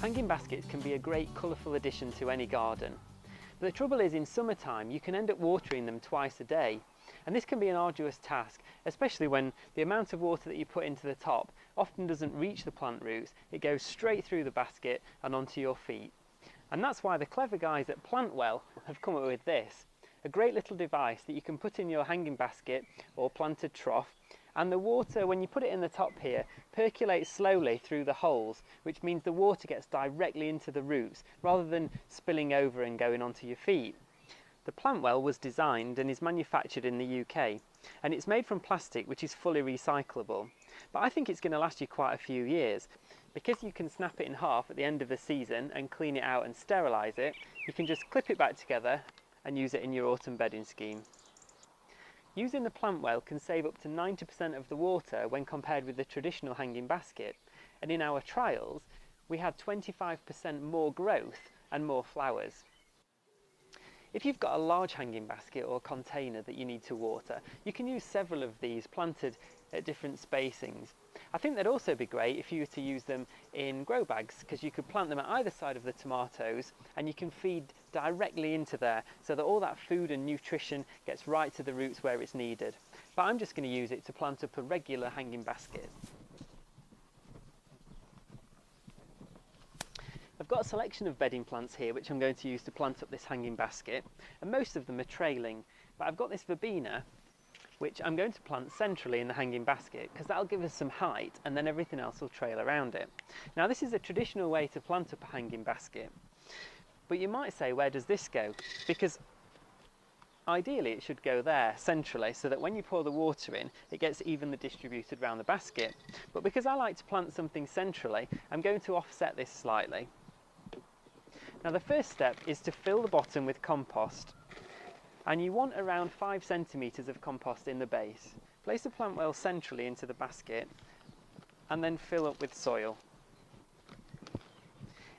Hanging baskets can be a great colourful addition to any garden. But the trouble is, in summertime you can end up watering them twice a day, and this can be an arduous task, especially when the amount of water that you put into the top often doesn't reach the plant roots. It goes straight through the basket and onto your feet. And that's why the clever guys at Plantwell have come up with this, a great little device that you can put in your hanging basket or planted trough, and the water, when you put it in the top here, percolates slowly through the holes, which means the water gets directly into the roots rather than spilling over and going onto your feet. The Plantwell was designed and is manufactured in the UK, and it's made from plastic which is fully recyclable. But I think it's going to last you quite a few years. Because you can snap it in half at the end of the season and clean it out and sterilise it, you can just clip it back together and use it in your autumn bedding scheme. Using the Plantwell can save up to 90% of the water when compared with the traditional hanging basket, and in our trials we had 25% more growth and more flowers. If you've got a large hanging basket or container that you need to water, you can use several of these planted at different spacings. I think they'd also be great if you were to use them in grow bags, because you could plant them at either side of the tomatoes and you can feed directly into there so that all that food and nutrition gets right to the roots where it's needed. But I'm just going to use it to plant up a regular hanging basket. I've got a selection of bedding plants here which I'm going to use to plant up this hanging basket, and most of them are trailing, but I've got this verbena which I'm going to plant centrally in the hanging basket because that'll give us some height and then everything else will trail around it. Now this is a traditional way to plant up a hanging basket, but you might say, where does this go? Because ideally it should go there centrally so that when you pour the water in it gets evenly distributed around the basket. But because I like to plant something centrally, I'm going to offset this slightly. Now the first step is to fill the bottom with compost. And you want around 5 centimetres of compost in the base. Place the Plantwell centrally into the basket and then fill up with soil.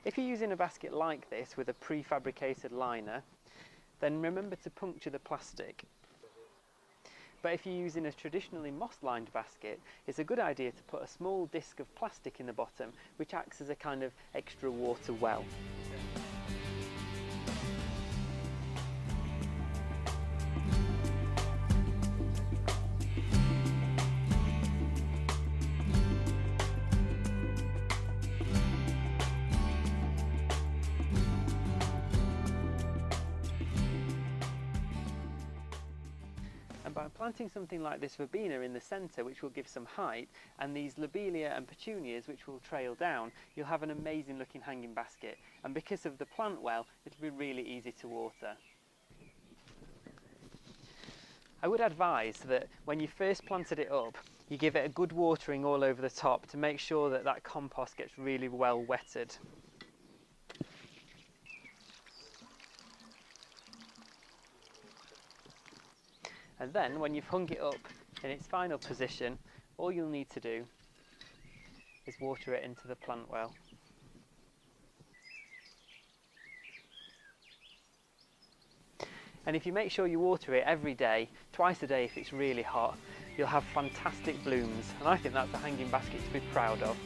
If you're using a basket like this with a prefabricated liner, then remember to puncture the plastic. But if you're using a traditionally moss-lined basket, it's a good idea to put a small disc of plastic in the bottom, which acts as a kind of extra water well. And by planting something like this verbena in the centre, which will give some height, and these lobelia and petunias which will trail down, you'll have an amazing looking hanging basket. And because of the Plantwell, it'll be really easy to water. I would advise that when you first planted it up, you give it a good watering all over the top to make sure that that compost gets really well wetted. And then when you've hung it up in its final position, all you'll need to do is water it into the Plantwell. And if you make sure you water it every day, twice a day if it's really hot, you'll have fantastic blooms, and I think that's a hanging basket to be proud of.